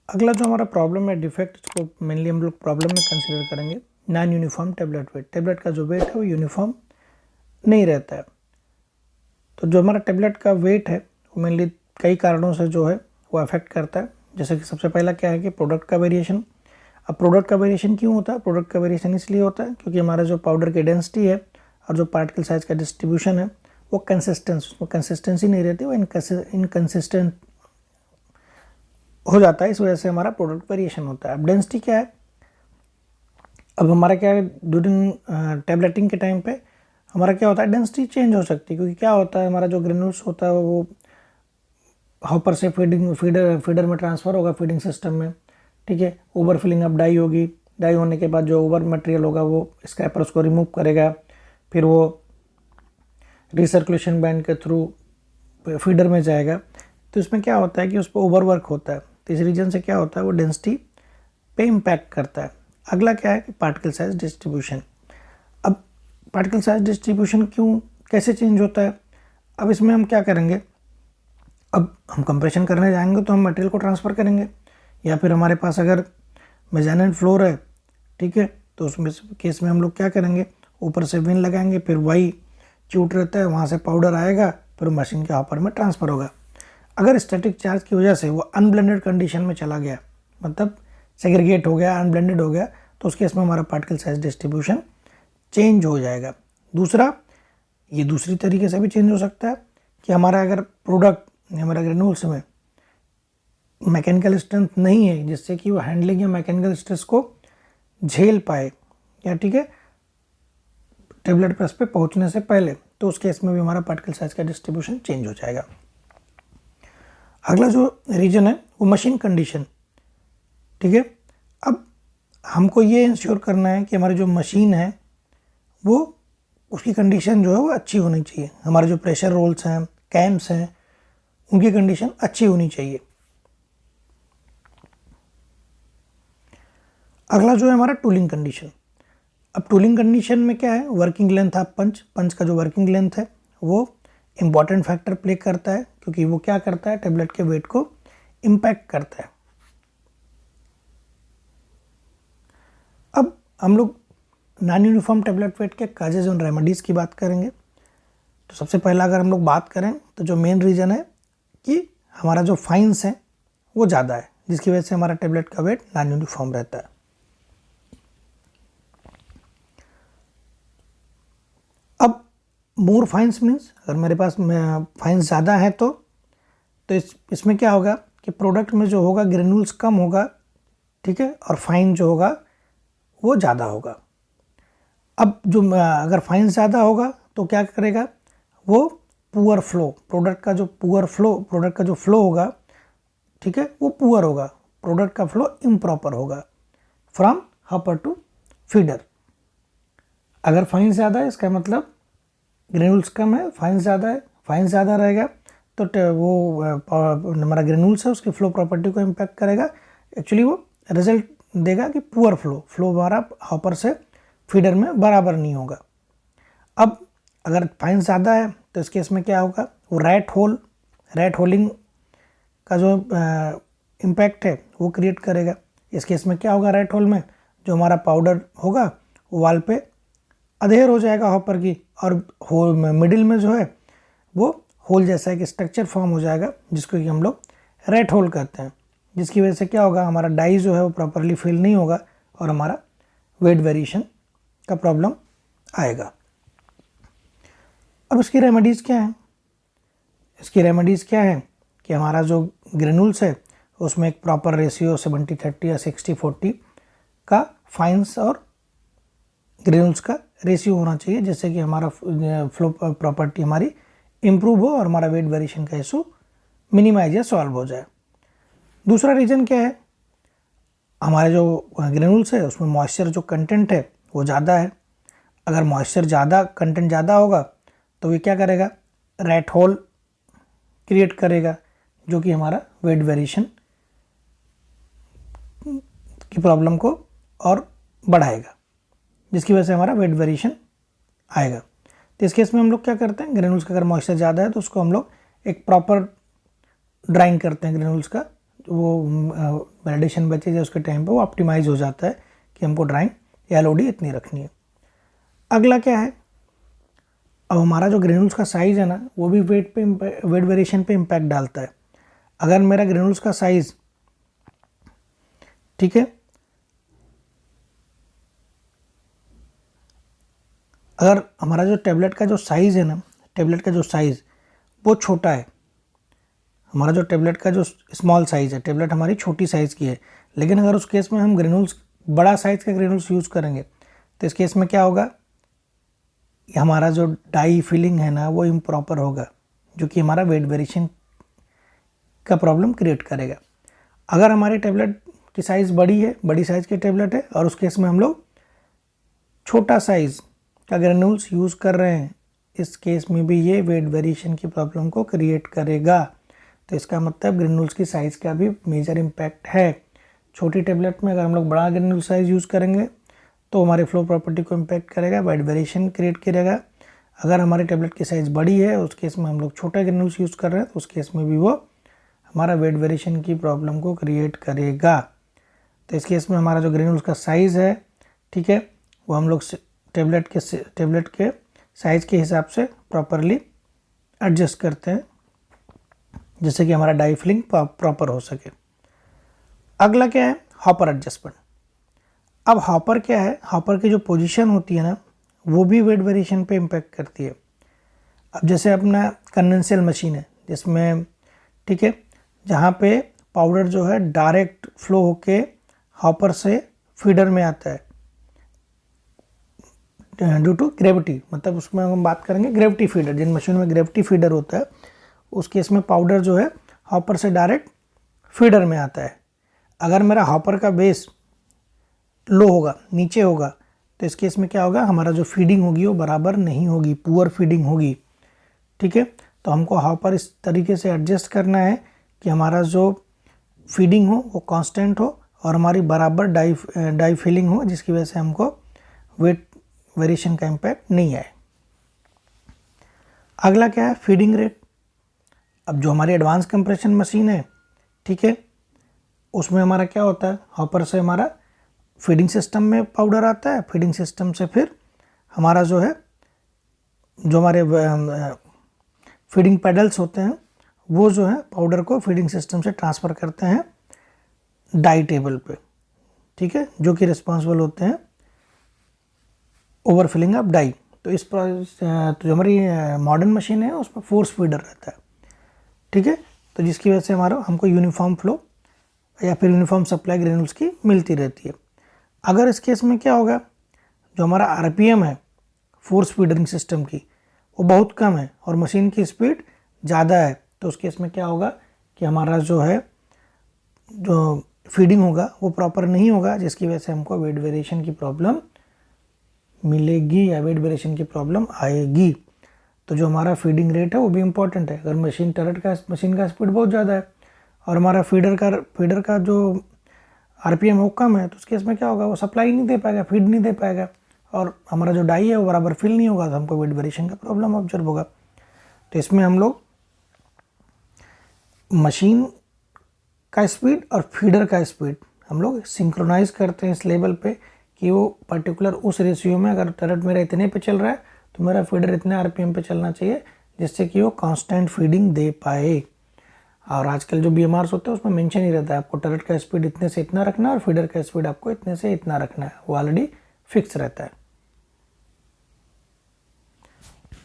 अगला जो हमारा प्रॉब्लम है डिफेक्ट, इसको मेनली हम लोग प्रॉब्लम में कंसिडर करेंगे non uniform tablet weight. Tablet का जो वेट है वो यूनिफॉर्म नहीं रहता है। तो जो हमारा टेबलेट का वेट है वो मेनली कई कारणों से जो है वो अफेक्ट करता है। जैसे कि सबसे पहला क्या है कि प्रोडक्ट का वेरिएशन। अब प्रोडक्ट का वेरिएशन क्यों होता है? प्रोडक्ट का वेरिएशन इसलिए होता है क्योंकि हमारा जो पाउडर की डेंसिटी है और जो पार्टिकल साइज का डिस्ट्रीब्यूशन है वो उसमें कंसिस्टेंसी नहीं रहती, वो इनकंसिस्टेंट हो जाता है। इस वजह से हमारा प्रोडक्ट वेरिएशन होता है। अब डेंसिटी क्या है? अब हमारा क्या है, ड्यूरिंग टेबलेटिंग के टाइम पे हमारा क्या होता है, डेंसिटी चेंज हो सकती है। क्योंकि क्या होता है, हमारा जो ग्रेन्यूल्स होता है वो हॉपर से फीडर में ट्रांसफ़र होगा, फीडिंग सिस्टम में, ठीक है। ओवर फिलिंग अप डाई होगी, डाई होने के बाद जो ओवर मटेरियल होगा वो स्क्रैपर उसको रिमूव करेगा, फिर वो रिसर्कुलेशन बैंड के थ्रू फीडर में जाएगा। तो इसमें क्या होता है कि उस पर ओवर वर्क होता है। तो इस रीजन से क्या होता है, वो डेंसिटी पे इम्पैक्ट करता है। अगला क्या है कि पार्टिकल साइज डिस्ट्रीब्यूशन। अब पार्टिकल साइज डिस्ट्रीब्यूशन कैसे चेंज होता है? अब इसमें हम क्या करेंगे, अब हम कंप्रेशन करने जाएंगे तो हम मटेरियल को ट्रांसफ़र करेंगे, या फिर हमारे पास अगर मेजरमेंट फ्लोर है, ठीक है, तो उसमें केस में हम लोग क्या करेंगे, ऊपर से विन लगाएंगे, फिर वही चूट रहता है, वहाँ से पाउडर आएगा, फिर मशीन के हॉपर में ट्रांसफ़र होगा। अगर स्टैटिक चार्ज की वजह से वो अनब्लेंडेड कंडीशन में चला गया, मतलब सेग्रीगेट हो गया, अनब्लेंडेड हो गया, तो उस केस में हमारा पार्टिकल साइज डिस्ट्रीब्यूशन चेंज हो जाएगा। दूसरा, ये दूसरी तरीके से भी चेंज हो सकता है कि हमारा अगर प्रोडक्ट, हमारा ग्रेन्यूल्स में मैकेनिकल स्ट्रेंथ नहीं है जिससे कि वो हैंडलिंग या मैकेनिकल स्ट्रेस को झेल पाए, या ठीक है, टेबलेट प्रेस पे पहुंचने से पहले, तो उस केस में भी हमारा पार्टिकल साइज का डिस्ट्रीब्यूशन चेंज हो जाएगा। अगला जो रीजन है वो मशीन कंडीशन, ठीक है। अब हमको ये इंश्योर करना है कि हमारी जो मशीन है वो, उसकी कंडीशन जो है वो अच्छी होनी चाहिए। हमारे जो प्रेशर रोल्स हैं, कैम्स हैं, उनकी कंडीशन अच्छी होनी चाहिए। अगला जो है हमारा टूलिंग कंडीशन। अब टूलिंग कंडीशन में क्या है, वर्किंग लेंथ ऑफ पंच का जो वर्किंग लेंथ है वो इम्पॉर्टेंट फैक्टर प्ले करता है, क्योंकि वो क्या करता है, टेबलेट के वेट को इम्पैक्ट करता है। अब हम लोग नॉन यूनिफॉर्म टेबलेट वेट के काजेज और रेमेडीज़ की बात करेंगे। तो सबसे पहला अगर हम लोग बात करें तो जो मेन रीज़न है कि हमारा जो फाइन्स है वो ज़्यादा है, जिसकी वजह से हमारा टेबलेट का वेट नॉन यूनिफॉर्म रहता है। अब मोर फाइन्स मीन्स, अगर मेरे पास फाइन्स ज़्यादा है तो इसमें क्या होगा कि प्रोडक्ट में जो होगा ग्रेन्यूल्स कम होगा, ठीक है, और फाइन जो होगा वो ज़्यादा होगा। अब जो अगर फाइन ज़्यादा होगा तो क्या करेगा, वो पुअर फ्लो, प्रोडक्ट का जो फ्लो होगा, ठीक है, वो पुअर होगा, प्रोडक्ट का फ्लो इम्प्रॉपर होगा फ्रॉम हॉपर टू फीडर। अगर फाइन ज़्यादा है इसका मतलब ग्रेन्यूल्स कम है, फाइन ज़्यादा है, फाइन ज़्यादा रहेगा तो वो हमारा ग्रेन्यूल्स है उसकी फ्लो प्रॉपर्टी को इम्पैक्ट करेगा। एक्चुअली वो रिजल्ट देगा कि पुअर फ्लो हमारा हॉपर से फीडर में बराबर नहीं होगा। अब अगर फाइन ज़्यादा है तो इस केस में क्या होगा, वो रैट होलिंग का जो इम्पैक्ट है वो क्रिएट करेगा। इस केस में क्या होगा, रैट होल में जो हमारा पाउडर होगा वो वाल पे अधेर हो जाएगा हॉपर की, और होल में मिडिल में जो है वो होल जैसा एक स्ट्रक्चर फॉर्म हो जाएगा, जिसको कि हम लोग रैट होल कहते हैं। जिसकी वजह से क्या होगा, हमारा डाई जो है वो प्रॉपरली फिल नहीं होगा और हमारा वेट वेरिएशन का प्रॉब्लम आएगा। अब इसकी रेमेडीज़ क्या है? इसकी रेमेडीज़ क्या है कि हमारा जो ग्रेन्यूल्स है उसमें एक प्रॉपर रेशियो 70-30 या 60-40 का फाइन्स और ग्रेन्यूल्स का रेशियो होना चाहिए, जिससे कि हमारा फ्लो प्रॉपर्टी हमारी इम्प्रूव हो और हमारा वेट वेरिएशन का इशू मिनिमाइज या सॉल्व हो जाए। दूसरा रीज़न क्या है, हमारे जो ग्रेन्यूल्स है उसमें मॉइस्चर जो कंटेंट है वो ज़्यादा है। अगर मॉइस्चर कंटेंट ज़्यादा होगा तो ये क्या करेगा, रैट होल क्रिएट करेगा, जो कि हमारा वेट वेरिएशन की प्रॉब्लम को और बढ़ाएगा, जिसकी वजह से हमारा वेट वेरिएशन आएगा। तो इस केस में हम लोग क्या करते हैं, ग्रेन्यूल्स का अगर मॉइस्चर ज़्यादा है तो उसको हम लोग एक प्रॉपर ड्राइंग करते हैं ग्रेन्यूल्स का, वो वैलिडेशन बचे जाए उसके टाइम पे वो ऑप्टिमाइज हो जाता है कि हमको ड्राइंग LOD इतनी रखनी है। अगला क्या है, अब हमारा जो ग्रेनुल्स का साइज़ है ना वो भी वेट वेरिएशन पे इम्पैक्ट डालता है। अगर मेरा ग्रेनुल्स का साइज़, ठीक है, अगर हमारा जो टेबलेट का जो साइज़ है ना, टेबलेट का जो साइज़ वो छोटा है, हमारा जो टेबलेट का जो स्मॉल साइज़ है, टेबलेट हमारी छोटी साइज़ की है, लेकिन अगर उस केस में हम ग्रेनुल्स बड़ा साइज़ का ग्रेनुल्स यूज़ करेंगे तो इस केस में क्या होगा, हमारा जो डाई फिलिंग है ना वो इम्प्रॉपर होगा, जो कि हमारा वेट वेरिएशन का प्रॉब्लम क्रिएट करेगा। अगर हमारी टेबलेट की साइज़ बड़ी है, बड़ी साइज़ की टेबलेट है और उस केस में हम लोग छोटा साइज़ का ग्रेनुल्स यूज़ कर रहे हैं, इस केस में भी ये वेट वेरिएशन की प्रॉब्लम को क्रिएट करेगा। तो इसका मतलब ग्रेनुल्स की साइज़ का भी मेजर इम्पैक्ट है। छोटी टेबलेट में अगर हम लोग बड़ा ग्रेनुल साइज़ यूज़ करेंगे तो हमारे फ्लो प्रॉपर्टी को इम्पैक्ट करेगा, वेट वेरिएशन क्रिएट करेगा। अगर हमारी टेबलेट की साइज़ बड़ी है उस केस में हम लोग छोटा ग्रेनुल्स यूज़ कर रहे हैं तो उस केस में भी वो हमारा वेट वेरिएशन की प्रॉब्लम को क्रिएट करेगा। तो इस केस में हमारा जो ग्रेनुल्स का साइज़ है, ठीक है, वो हम लोग टेबलेट के साइज़ के हिसाब से प्रॉपरली एडजस्ट करते हैं, जिससे कि हमारा डाई फिलिंग प्रॉपर हो सके। अगला क्या है, हॉपर एडजस्टमेंट। अब हॉपर क्या है, हॉपर की जो पोजीशन होती है ना वो भी वेट वेरिएशन पे इम्पैक्ट करती है। अब जैसे अपना कंडेंसर मशीन है जिसमें, ठीक है, जहाँ पे पाउडर जो है डायरेक्ट फ्लो होके हॉपर से फीडर में आता है ड्यू टू ग्रेविटी, मतलब उसमें हम बात करेंगे ग्रेविटी फीडर, जिन मशीन में ग्रेविटी फीडर होता है उस केस में पाउडर जो है हॉपर से डायरेक्ट फीडर में आता है। अगर मेरा हॉपर का बेस लो होगा, नीचे होगा, तो इस केस में क्या होगा, हमारा जो फीडिंग होगी वो बराबर नहीं होगी, पुअर फीडिंग होगी, ठीक है। तो हमको हॉपर इस तरीके से एडजस्ट करना है कि हमारा जो फीडिंग हो वो कांस्टेंट हो और हमारी बराबर डाई फिलिंग हो, जिसकी वजह से हमको वेट वेरिएशन का इम्पैक्ट नहीं आए। अगला क्या है, फीडिंग रेट। अब जो हमारी एडवांस कंप्रेशन मशीन है, ठीक है, उसमें हमारा क्या होता है, हॉपर से हमारा फीडिंग सिस्टम में पाउडर आता है, फीडिंग सिस्टम से फिर हमारा जो है जो हमारे फीडिंग पेडल्स होते हैं वो जो है पाउडर को फीडिंग सिस्टम से ट्रांसफ़र करते हैं डाई टेबल पे, ठीक है, जो कि रिस्पॉन्सिबल होते हैं ओवर फिलिंग ऑफ डाई। तो इस तो जो हमारी मॉडर्न मशीन है उसमें फोर्स फीडर रहता है, ठीक है, तो जिसकी वजह से हमारा हमको यूनिफॉर्म फ्लो या फिर यूनिफॉर्म सप्लाई ग्रेनुल्स की मिलती रहती है। अगर इस केस में क्या होगा, जो हमारा RPM है फोर्स फीडरिंग सिस्टम की वो बहुत कम है और मशीन की स्पीड ज़्यादा है, तो उस केस में क्या होगा कि हमारा जो है जो फीडिंग होगा वो प्रॉपर नहीं होगा, जिसकी वजह से हमको वेट वेरिएशन की प्रॉब्लम मिलेगी या वेट वेरिएशन की प्रॉब्लम आएगी। तो जो हमारा फीडिंग रेट है वो भी इम्पॉर्टेंट है। अगर मशीन का स्पीड बहुत ज़्यादा है और हमारा फीडर का जो RPM वो कम है, तो उस केस में क्या होगा, वो सप्लाई नहीं दे पाएगा, फीड नहीं दे पाएगा और हमारा जो डाई है वो बराबर फिल नहीं होगा, तो हमको वेट वेरिएशन का प्रॉब्लम ऑब्जर्व होगा। तो इसमें हम लोग मशीन का स्पीड और फीडर का स्पीड हम लोग सिंक्रोनाइज करते हैं इस लेवल पे कि वो पर्टिकुलर उस रेशियो में, अगर टर्रेट मेरा इतने पे चल रहा है तो मेरा फीडर इतने RPM पे चलना चाहिए, जिससे कि वो कांस्टेंट फीडिंग दे पाए। और आजकल जो BMRs होते हैं उसमें मेंशन ही रहता है आपको टर्रेट का स्पीड इतने से इतना रखना है और फीडर का स्पीड आपको इतने से इतना रखना है, वो ऑलरेडी फिक्स रहता है।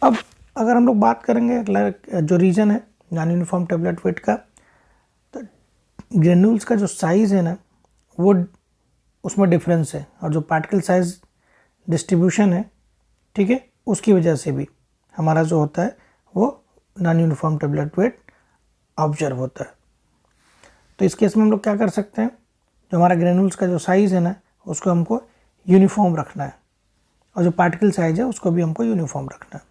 अब अगर हम लोग बात करेंगे जो रीजन है नॉन यूनिफॉर्म टेबलेट वेट का, तो ग्रेनुल्स का जो साइज़ है ना वो उसमें डिफरेंस है और जो पार्टिकल साइज डिस्ट्रीब्यूशन है, ठीक है, उसकी वजह से भी हमारा जो होता है वो non uniform tablet weight observe होता है। तो इस केस में हम लोग क्या कर सकते हैं, जो हमारा ग्रेनुल्स का जो साइज़ है ना उसको हमको यूनिफॉर्म रखना है और जो पार्टिकल साइज है उसको भी हमको यूनिफॉर्म रखना है।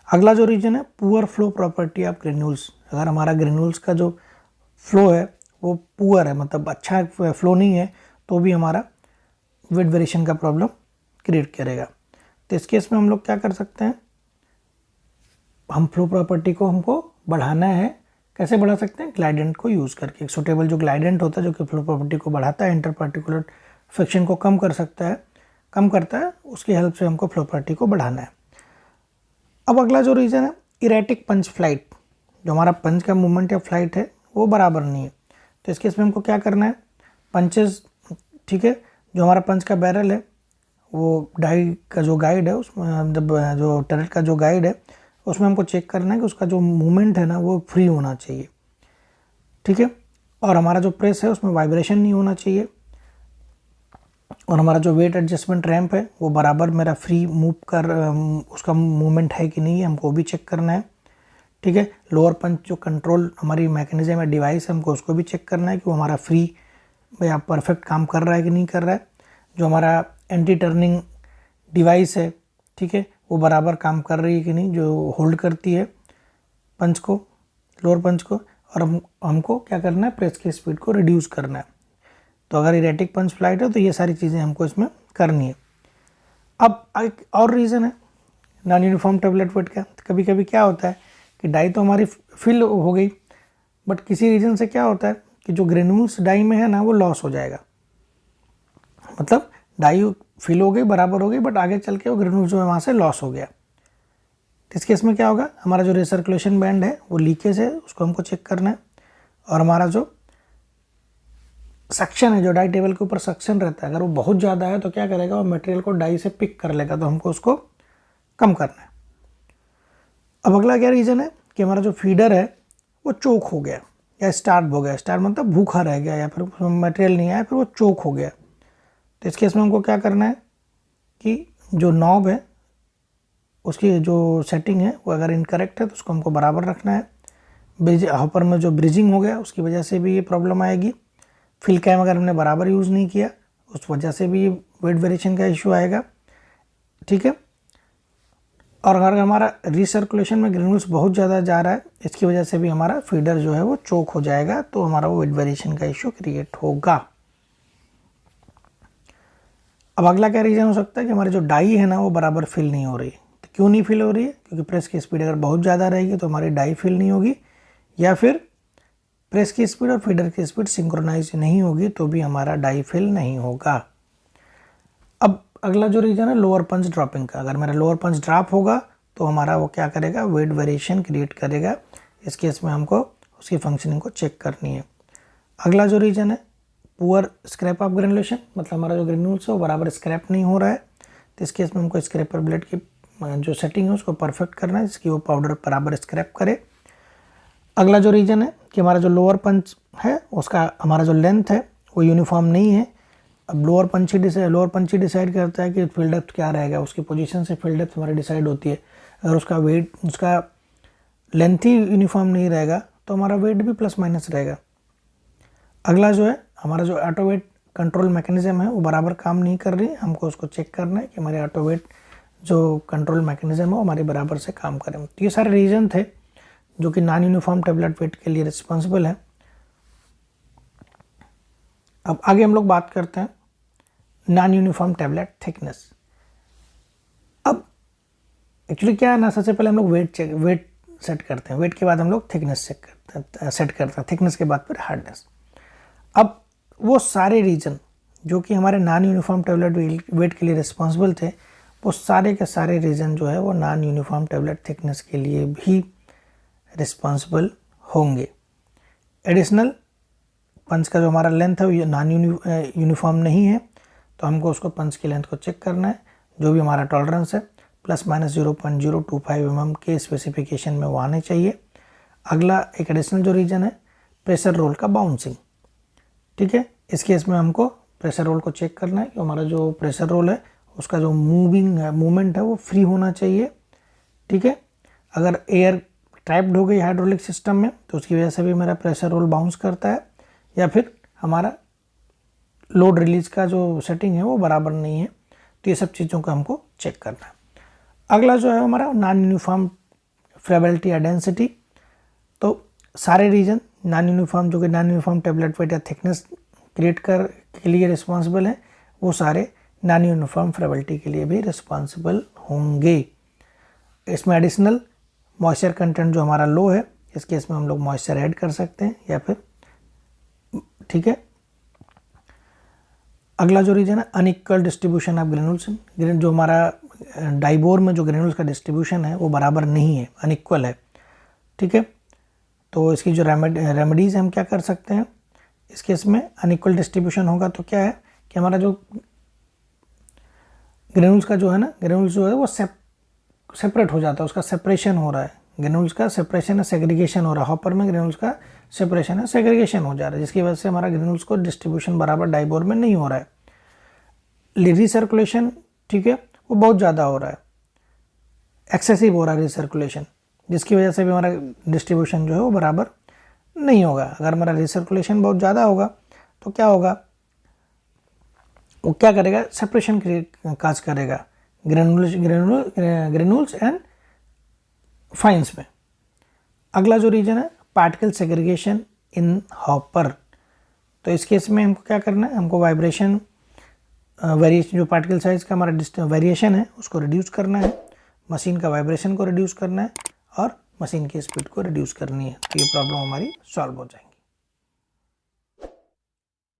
अगला जो रीजन है poor flow property of granules. अगर हमारा ग्रेनुल्स का जो फ्लो है वो पुअर है, मतलब अच्छा फ्लो नहीं है, तो भी हमारा वेट वेरिएशन का प्रॉब्लम क्रिएट करेगा। तो इस केस में हम लोग क्या कर सकते हैं, हम फ्लो प्रॉपर्टी को हमको बढ़ाना है कैसे बढ़ा सकते हैं? ग्लाइडेंट को यूज़ करके। एक सुटेबल जो ग्लाइडेंट होता है जो कि फ्लो प्रॉपर्टी को बढ़ाता है, इंटर पार्टिकुलर फ्रिक्शन को कम करता है, उसकी हेल्प से हमको फ्लो प्रॉपर्टी को बढ़ाना है। अब अगला जो रीज़न है इरेटिक पंच फ्लाइट, जो हमारा पंच का मूवमेंट या फ्लाइट है वो बराबर नहीं है। तो इस केस में हमको क्या करना है? पंचेस, ठीक है, जो हमारा पंच का बैरल है वो डाई का जो गाइड है उसमें, जब जो टर्रेट का जो गाइड है उसमें हमको चेक करना है कि उसका जो मूवमेंट है ना वो फ्री होना चाहिए, ठीक है, और हमारा जो प्रेस है उसमें वाइब्रेशन नहीं होना चाहिए, और हमारा जो वेट एडजस्टमेंट रैंप है वो बराबर मेरा फ्री मूव कर उसका मूवमेंट है कि नहीं है, हमको भी चेक करना है, ठीक है। लोअर पंच जो कंट्रोल हमारी मैकेनिज्म या डिवाइस है हमको उसको भी चेक करना है कि वो हमारा फ्री या परफेक्ट काम कर रहा है कि नहीं कर रहा है। जो हमारा एंटी टर्निंग डिवाइस है, ठीक है, वो बराबर काम कर रही है कि नहीं, जो होल्ड करती है पंच को, लोअर पंच को, और हमको क्या करना है? प्रेस की स्पीड को रिड्यूस करना है। तो अगर इरेटिक पंच फ्लाइट है तो ये सारी चीज़ें हमको इसमें करनी है। अब एक और रीज़न है नॉन यूनिफॉर्म टेबलेट वेट का। कभी कभी क्या होता है कि डाई तो हमारी फिल हो गई, बट किसी रीज़न से क्या होता है कि जो ग्रेन्यूल्स डाई में है ना वो लॉस हो जाएगा। मतलब डाई फिल हो गई, बराबर हो गई, बट आगे चल के वो ग्रेन्यूल्स जो है वहाँ से लॉस हो गया। तो इस केस में क्या होगा? हमारा जो रिसर्कुलेशन बैंड है वो लीकेज है, उसको हमको चेक करना है, और हमारा जो सक्शन है, जो डाई टेबल के ऊपर सक्शन रहता है, अगर वो बहुत ज़्यादा है तो क्या करेगा? वो मटेरियल को डाई से पिक कर लेगा, तो हमको उसको कम करना है। अब अगला क्या रीज़न है कि हमारा जो फीडर है वो चोक हो गया या स्टार्व हो गया। स्टार्व मतलब भूखा रह गया, या फिर मटेरियल नहीं आया, फिर वो चोक हो गया। तो इस केस में हमको क्या करना है कि जो नॉब है उसकी जो सेटिंग है वो अगर इनकरेक्ट है तो उसको हमको बराबर रखना है। ब्रिज हॉपर में जो ब्रिजिंग हो गया उसकी वजह से भी ये प्रॉब्लम आएगी। फिल कैम अगर हमने बराबर यूज़ नहीं किया उस वजह से भी वेट वेरिएशन का इशू आएगा, ठीक है। और अगर हमारा रिसर्कुलेशन में ग्रेन्यूल्स बहुत ज़्यादा जा रहा है, इसकी वजह से भी हमारा फीडर जो है वो चोक हो जाएगा, तो हमारा वो वेट वेरिएशन का इशू क्रिएट होगा। अब अगला क्या रीज़न हो सकता है कि हमारी जो डाई है ना वो बराबर फिल नहीं हो रही। तो क्यों नहीं फिल हो रही है? क्योंकि प्रेस की स्पीड अगर बहुत ज़्यादा रहेगी तो हमारी डाई फिल नहीं होगी, या फिर प्रेस की स्पीड और फीडर की स्पीड सिंक्रोनाइज नहीं होगी तो भी हमारा डाई फिल नहीं होगा। अब अगला जो रीज़न है लोअर पंच ड्रॉपिंग का। अगर मेरा लोअर पंच ड्रॉप होगा तो हमारा वो क्या करेगा? वेट वेरिएशन क्रिएट करेगा। इस केस में हमको उसकी फंक्शनिंग को चेक करनी है। अगला जो रीज़न है पुअर स्क्रैप ऑफ ग्रेनुलेशन, मतलब हमारा जो ग्रेन्यूल्स है वो बराबर स्क्रैप नहीं हो रहा है, तो इस केस में हमको स्क्रैपर ब्लेड की जो सेटिंग है उसको परफेक्ट करना है जिसकी वो पाउडर बराबर स्क्रैप करे। अगला जो रीज़न है कि हमारा जो लोअर पंच है उसका हमारा जो लेंथ है वो यूनिफॉर्म नहीं है। अब लोअर पंच ही डिसाइड करता है कि फील्ड डेप्थ क्या रहेगा, उसकी पोजीशन से फील्ड डेप्थ हमारी डिसाइड होती है। अगर उसका वेट, उसका लेंथ ही यूनिफॉर्म नहीं रहेगा तो हमारा वेट भी प्लस माइनस रहेगा। अगला जो है हमारा जो ऑटो वेट कंट्रोल मैकेनिज्म है वो बराबर काम नहीं कर रही, हमको उसको चेक करना है कि हमारे ऑटो वेट जो कंट्रोल मैकेनिज्म है वो हमारे बराबर से काम करें। तो ये सारे रीज़न थे जो कि नॉन यूनिफॉर्म टेबलेट वेट के लिए रिस्पॉन्सिबल है। अब आगे हम लोग बात करते हैं नॉन यूनिफॉर्म टेबलेट थिकनेस। अब एक्चुअली क्या है ना, सबसे पहले हम लोग वेट सेट करते हैं, वेट के बाद हम लोग थिकनेस सेट करते हैं, थिकनेस के बाद फिर हार्डनेस। अब वो सारे रीजन जो कि हमारे नॉन यूनिफॉर्म टेबलेट वेट के लिए रिस्पॉन्सिबल थे, वो सारे के सारे रीजन जो है वो नॉन यूनिफॉर्म टेबलेट थिकनेस के लिए भी रिस्पॉन्सिबल होंगे। एडिशनल पंच का जो हमारा लेंथ है वो नॉन यूनिफॉर्म नहीं है, तो हमको उसको पंच की लेंथ को चेक करना है, जो भी हमारा टॉलरेंस है प्लस माइनस 0.025 mm के स्पेसिफिकेशन में वो आने चाहिए। अगला एक एडिशनल जो रीजन है प्रेशर रोल का बाउंसिंग, ठीक है। इस केस में हमको प्रेशर रोल को चेक करना है कि हमारा जो प्रेशर रोल है उसका जो मूवमेंट है वो फ्री होना चाहिए, ठीक है। अगर एयर ट्रैप्ड हो गई हाइड्रोलिक सिस्टम में तो उसकी वजह से भी मेरा प्रेशर रोल बाउंस करता है, या फिर हमारा लोड रिलीज का जो सेटिंग है वो बराबर नहीं है, तो ये सब चीज़ों को हमको चेक करना है। अगला जो है हमारा नॉन यूनिफॉर्म फ्लेबिलिटी या डेंसिटी। तो सारे रीजन नॉन यूनिफॉर्म जो कि नॉन यूनिफॉर्म टेबलेट वेट या थिकनेस क्रिएट कर के लिए रिस्पॉन्सिबल है, वो सारे नॉन यूनिफॉर्म फ्लेबिलिटी के लिए भी रिस्पॉन्सिबल होंगे। इसमें एडिशनल मॉइस्चर कंटेंट जो हमारा लो है इस केस में हम लोग मॉइस्चर ऐड कर सकते हैं या फिर, ठीक है। अगला जो रीजन है अनइक्वल डिस्ट्रीब्यूशन ऑफ ग्रेनुल्स, जो हमारा डाइबोर में जो ग्रेनुल्स का डिस्ट्रीब्यूशन है वो बराबर नहीं है, अनइक्वल है, ठीक है। तो इसकी जो रेमेडीज हम क्या कर सकते हैं इस केस में, अनइक्वल डिस्ट्रीब्यूशन होगा तो क्या है कि हमारा जो ग्रेनुल्स का जो है ना, ग्रेनुल्स जो है वो सेपरेट हो जाता है, उसका सेपरेशन हो रहा है, ग्रेनुल्स का सेपरेशन है, सेग्रीगेशन हो रहा है, हॉपर में ग्रेनुल्स का सेपरेशन है, सेग्रीगेशन हो जा रहा है, जिसकी वजह से हमारा ग्रेनुल्स को डिस्ट्रीब्यूशन बराबर डाइबोर में नहीं हो रहा है। रिसर्कुलेशन, ठीक है, वो बहुत ज़्यादा हो रहा है, एक्सेसिव हो रहा है रिसर्कुलेशन, जिसकी वजह से भी हमारा डिस्ट्रीब्यूशन जो है वो बराबर नहीं होगा। अगर हमारा रिसर्कुलेशन बहुत ज़्यादा होगा तो क्या होगा, वो क्या करेगा, सेपरेशन काज करेगा ग्रेनुल्स एंड फाइन्स में। अगला जो रीजन है पार्टिकल सेग्रीगेशन इन हॉपर, तो इस केस में हमको क्या करना है, हमको वाइब्रेशन वेरिएशन, जो पार्टिकल साइज का हमारा वेरिएशन है उसको रिड्यूस करना है, मशीन का वाइब्रेशन को रिड्यूस करना है और मशीन की स्पीड को रिड्यूस करनी है, तो ये प्रॉब्लम हमारी सॉल्व हो जाएगी।